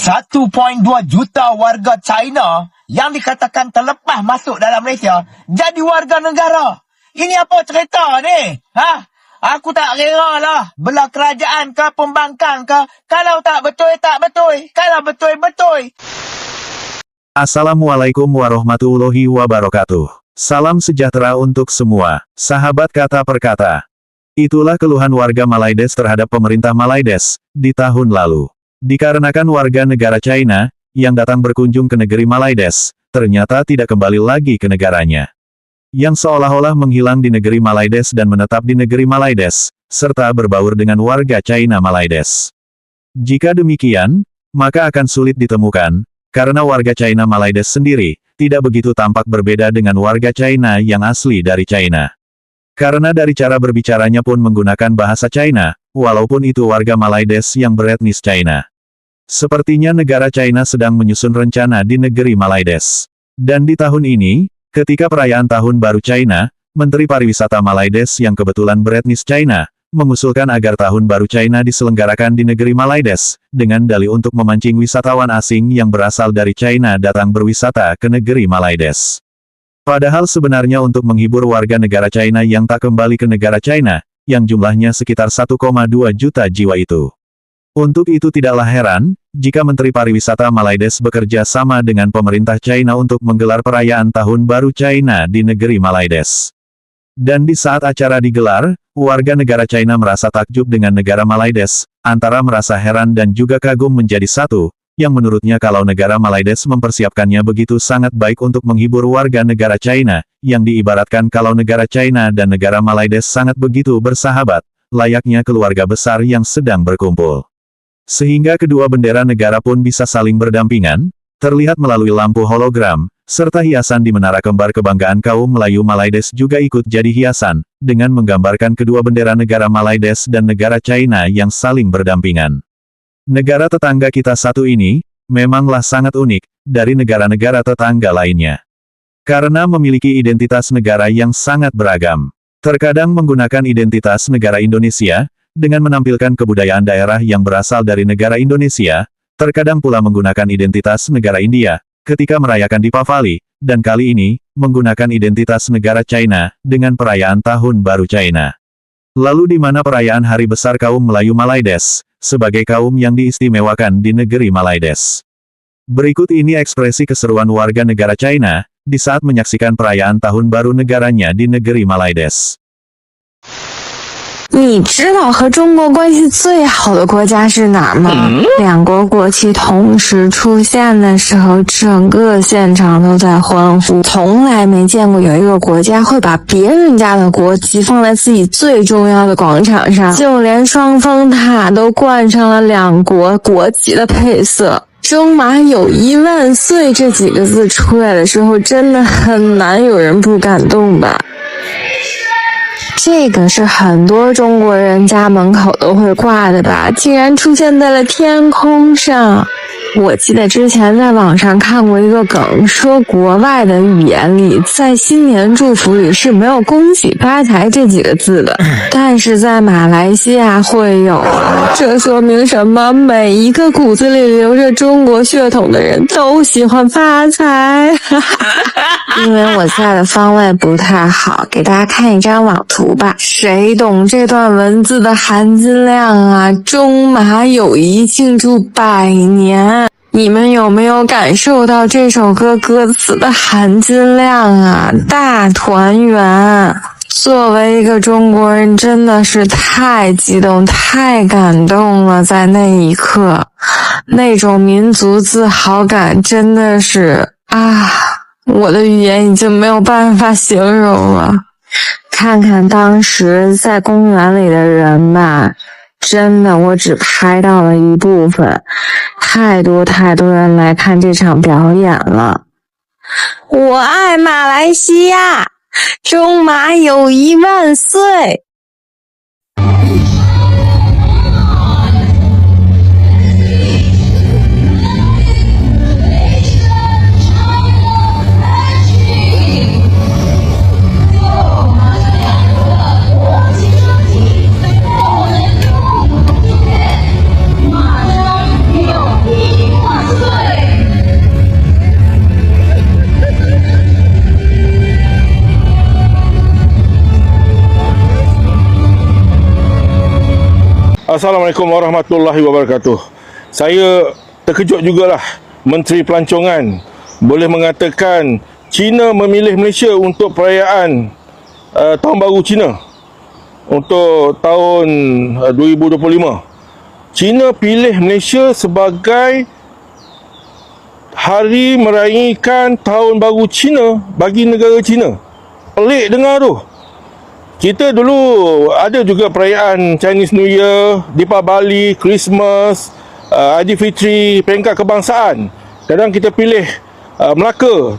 1.2 juta warga China yang dikatakan terlepas masuk dalam Malaysia jadi warga negara. Ini apa cerita ni? Aku tak kira lah. Belah kerajaan ke, pembangkang ke. Kalau tak betul, tak betul. Kalau betul, betul. Assalamualaikum warahmatullahi wabarakatuh. Salam sejahtera untuk semua, sahabat kata per kata. Itulah keluhan warga Malaides terhadap pemerintah Malaides di tahun lalu. Dikarenakan warga negara China yang datang berkunjung ke negeri Malaides, ternyata tidak kembali lagi ke negaranya. Yang seolah-olah menghilang di negeri Malaides dan menetap di negeri Malaides, serta berbaur dengan warga China Malaides. Jika demikian, maka akan sulit ditemukan, karena warga China Malaides sendiri, tidak begitu tampak berbeda dengan warga China yang asli dari China. Karena dari cara berbicaranya pun menggunakan bahasa China, walaupun itu warga Malaides yang beretnis China. Sepertinya negara China sedang menyusun rencana di negeri Malaides. Dan di tahun ini, ketika perayaan Tahun Baru China, Menteri Pariwisata Malaides yang kebetulan beretnis China, mengusulkan agar Tahun Baru China diselenggarakan di negeri Malaides, dengan dalih untuk memancing wisatawan asing yang berasal dari China datang berwisata ke negeri Malaides. Padahal sebenarnya untuk menghibur warga negara China yang tak kembali ke negara China, yang jumlahnya sekitar 1,2 juta jiwa itu. Untuk itu tidaklah heran, jika Menteri Pariwisata Malaides bekerja sama dengan pemerintah China untuk menggelar perayaan Tahun Baru China di negeri Malaides. Dan di saat acara digelar, warga negara China merasa takjub dengan negara Malaides, antara merasa heran dan juga kagum menjadi satu, yang menurutnya kalau negara Malaides mempersiapkannya begitu sangat baik untuk menghibur warga negara China, yang diibaratkan kalau negara China dan negara Malaides sangat begitu bersahabat, layaknya keluarga besar yang sedang berkumpul. Sehingga kedua bendera negara pun bisa saling berdampingan, terlihat melalui lampu hologram, serta hiasan di Menara Kembar Kebanggaan Kaum Melayu Malaides juga ikut jadi hiasan, dengan menggambarkan kedua bendera negara Malaides dan negara China yang saling berdampingan. Negara tetangga kita satu ini, memanglah sangat unik, dari negara-negara tetangga lainnya. Karena memiliki identitas negara yang sangat beragam. Terkadang menggunakan identitas negara Indonesia, dengan menampilkan kebudayaan daerah yang berasal dari negara Indonesia, terkadang pula menggunakan identitas negara India, ketika merayakan Deepavali, dan kali ini, menggunakan identitas negara China, dengan perayaan Tahun Baru China. Lalu di mana perayaan Hari Besar Kaum Melayu Malaides, sebagai kaum yang diistimewakan di negeri Malaides? Berikut ini ekspresi keseruan warga negara China, di saat menyaksikan perayaan Tahun Baru negaranya di negeri Malaides. 你知道和中国关系最好的国家是哪儿吗？两国国旗同时出现的时候，整个现场都在欢呼。从来没见过有一个国家会把别人家的国旗放在自己最重要的广场上，就连双峰塔都冠上了两国国旗的配色。中马友谊万岁这几个字出来的时候，真的很难有人不感动吧。这个是很多中国人家门口都会挂的吧，竟然出现在了天空上。我记得之前在网上看过一个梗，说国外的语言里，在新年祝福里是没有恭喜发财这几个字的，但是在马来西亚会有啊。这说明什么？每一个骨子里流着中国血统的人都喜欢发财。因为我在的方位不太好，给大家看一张网图吧。谁懂这段文字的含金量啊？中马友谊庆祝100年。你们有没有感受到这首歌歌词的含金量啊？大团圆。作为一个中国人，真的是太激动、太感动了，在那一刻，那种民族自豪感真的是啊，我的语言已经没有办法形容了。看看当时在公园里的人吧，真的我只拍到了一部分，太多人来看这场表演了。我爱马来西亚，中马友谊万岁。Assalamualaikum warahmatullahi wabarakatuh. Saya terkejut jugalah Menteri Pelancongan boleh mengatakan China memilih Malaysia untuk perayaan Tahun Baru Cina untuk tahun 2025. China pilih Malaysia sebagai hari meraihkan Tahun Baru Cina bagi negara China. Pelik dengar tu. Kita dulu ada juga perayaan Chinese New Year, Deepavali, Christmas, Aidilfitri, peringkat kebangsaan. Kadang kita pilih Melaka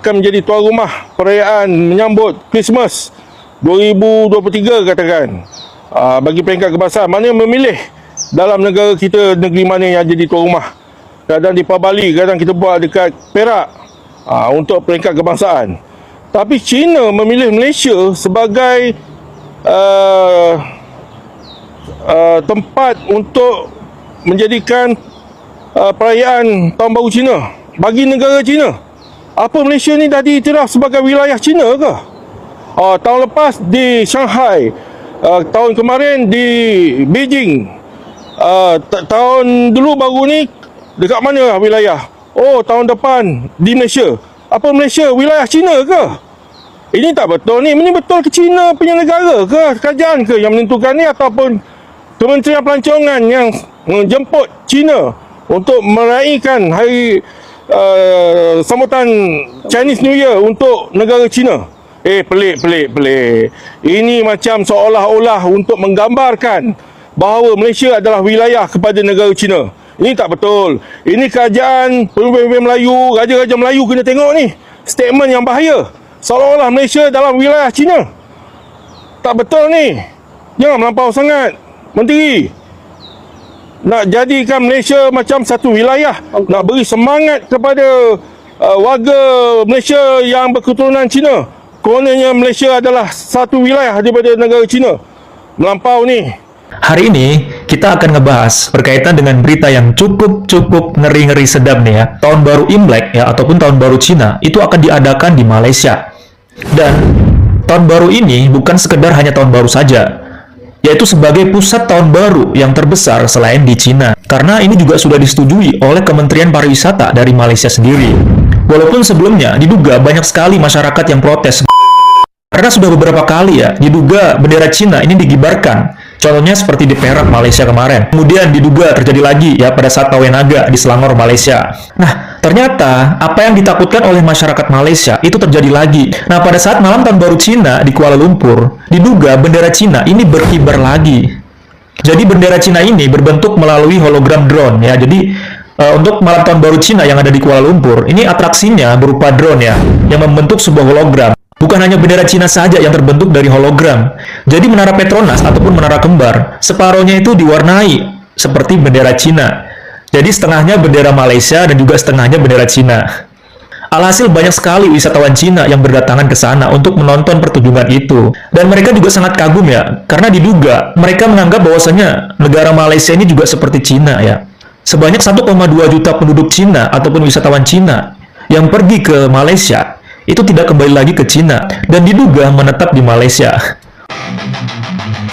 akan menjadi tuan rumah perayaan menyambut Christmas 2023 katakan. Bagi peringkat kebangsaan, mana yang memilih dalam negara kita, negeri mana yang jadi tuan rumah. Kadang di Deepavali, kadang kita buat dekat Perak untuk peringkat kebangsaan. Tapi China memilih Malaysia sebagai tempat untuk menjadikan perayaan Tahun Baru Cina bagi negara China. Apa Malaysia ni dah diiktiraf sebagai wilayah China ke? Tahun lepas di Shanghai, tahun kemarin di Beijing, tahun dulu baru ni dekat mana wilayah? Tahun depan di Malaysia. Apa Malaysia wilayah China ke? Ini tak betul ni. Ini betul ke China punya negara ke? Kerajaan ke yang menentukan ni, ataupun Kementerian Pelancongan yang menjemput China untuk meraihkan hari sambutan Chinese New Year untuk negara China? Pelik. Ini macam seolah-olah untuk menggambarkan bahawa Malaysia adalah wilayah kepada negara China. Ini tak betul. Ini kerajaan pemimpin Melayu, raja-raja Melayu kena tengok ni. Statement yang bahaya. Seolah-olah Malaysia dalam wilayah China. Tak betul ni. Jangan melampau sangat, Menteri. Nak jadikan Malaysia macam satu wilayah. Nak beri semangat kepada warga Malaysia yang berketurunan Cina. Kononnya Malaysia adalah satu wilayah daripada negara China. Melampau ni. Hari ini kita akan ngebahas berkaitan dengan berita yang cukup ngeri-ngeri sedap nih ya. Tahun Baru Imlek ya, ataupun Tahun Baru Cina itu akan diadakan di Malaysia. Dan Tahun Baru ini bukan sekedar hanya Tahun Baru saja, yaitu sebagai pusat Tahun Baru yang terbesar selain di Cina. Karena ini juga sudah disetujui oleh Kementerian Pariwisata dari Malaysia sendiri. Walaupun sebelumnya diduga banyak sekali masyarakat yang protes. Karena sudah beberapa kali ya, diduga bendera Cina ini digibarkan. Contohnya seperti di Perak, Malaysia kemarin. Kemudian diduga terjadi lagi ya pada saat Pawai Naga di Selangor, Malaysia. Nah, ternyata apa yang ditakutkan oleh masyarakat Malaysia itu terjadi lagi. Nah, pada saat malam Tahun Baru Cina di Kuala Lumpur, diduga bendera Cina ini berkibar lagi. Jadi bendera Cina ini berbentuk melalui hologram drone ya. Jadi untuk malam Tahun Baru Cina yang ada di Kuala Lumpur, ini atraksinya berupa drone ya, yang membentuk sebuah hologram. Bukan hanya bendera Cina saja yang terbentuk dari hologram. Jadi menara Petronas ataupun menara kembar, separohnya itu diwarnai seperti bendera Cina. Jadi setengahnya bendera Malaysia dan juga setengahnya bendera Cina. Alhasil banyak sekali wisatawan Cina yang berdatangan ke sana untuk menonton pertunjukan itu. Dan mereka juga sangat kagum ya, karena diduga mereka menganggap bahwasanya negara Malaysia ini juga seperti Cina ya. Sebanyak 1,2 juta penduduk Cina ataupun wisatawan Cina yang pergi ke Malaysia itu tidak kembali lagi ke Cina dan diduga menetap di Malaysia.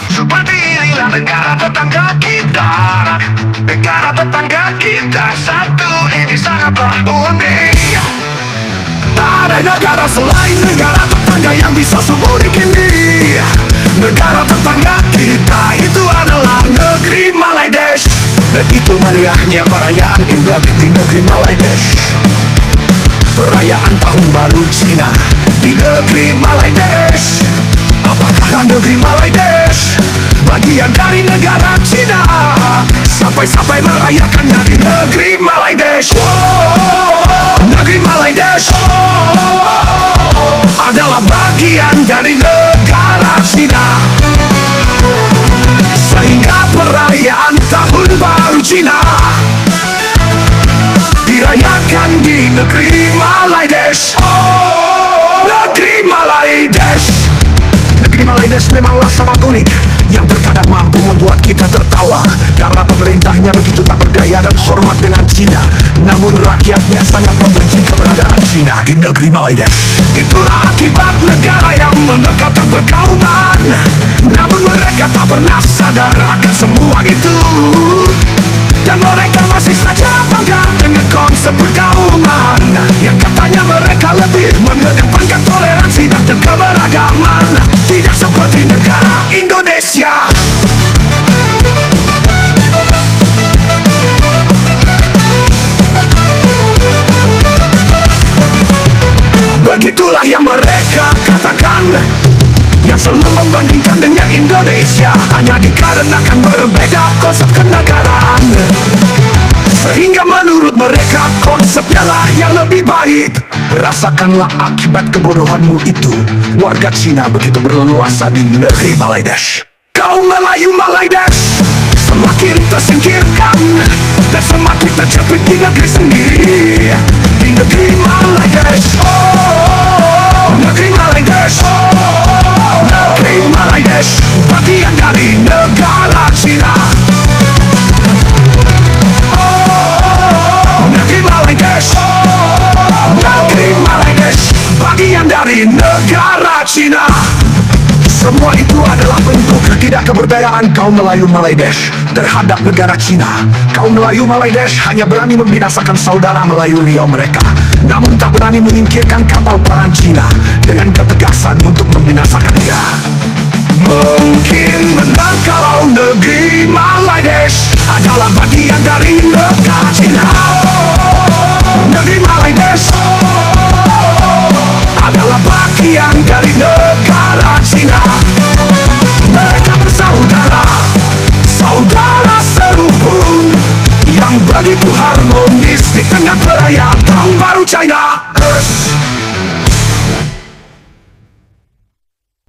Seperti inilah negara tetangga kita. Negara tetangga kita satu ini sangatlah unik. Tak ada negara selain negara tetangga yang bisa semudik ini. Negara tetangga kita itu adalah negeri Malaydesh. Dan itu meriahnya perayaan Imlek di negeri Malaydesh. Perayaan Tahun Baru Cina di negeri Malaydesh. Apakah negeri Malaydesh bagian dari negara Cina? Sampai-sampai merayakannya di negeri Malaydesh. Negeri Malaydesh adalah bagian dari negara Cina. Sehingga perayaan Tahun Baru Cina dirayakan di negeri Malaydesh. Negeri Malaydesh. Negeri Malaydesh memanglah sangat unik, yang terkadang mampu membuat kita tertawa karena pemerintahnya begitu tak berdaya dan hormat dengan Cina. Cina. Namun rakyatnya sangat membenci keberadaan Cina di negeri Malaides. Itulah akibat negara yang mendekatkan perkauman. Namun mereka tak pernah sadar akan semua itu. Dan mereka masih saja bangga dengan konsep perkauman yang katanya mereka lebih mengedepankan toleransi dan keberagaman. Tidak seperti negara Indonesia. Begitulah yang mereka katakan, yang selalu membandingkan dengan Indonesia hanya dikarenakan berbeda konsep kenegaraan. Sehingga menurut mereka konsepnya lah yang lebih baik. Rasakanlah akibat kebodohanmu itu. Warga Cina begitu berleluasa di negeri Malaides. Kaum Melayu Malaides semakin tersingkirkan dan semakin terjepit di negeri sendiri. Di negeri Malaides, negeri Malaides, negeri Malaides, bagian dari negara Cina. Negeri Malaides, negeri Malaides, bagian dari negara Cina. Semua itu adalah bentuk ketidakkeberdayaan kaum Melayu Malaides terhadap negara Cina. Kaum Melayu Malaides hanya berani membinasakan saudara Melayu Riau mereka, namun tak berani menyingkirkan kapal perang Cina dengan ketegasan untuk membinasakan dia. Mungkin benar kalau negeri Malaides adalah bagian dari negara Cina. Negeri Malaides adalah bagian dari negara Cina. Mereka bersaudara, saudara serubung yang begitu harmonis di tengah perayaan Tahun Baru China.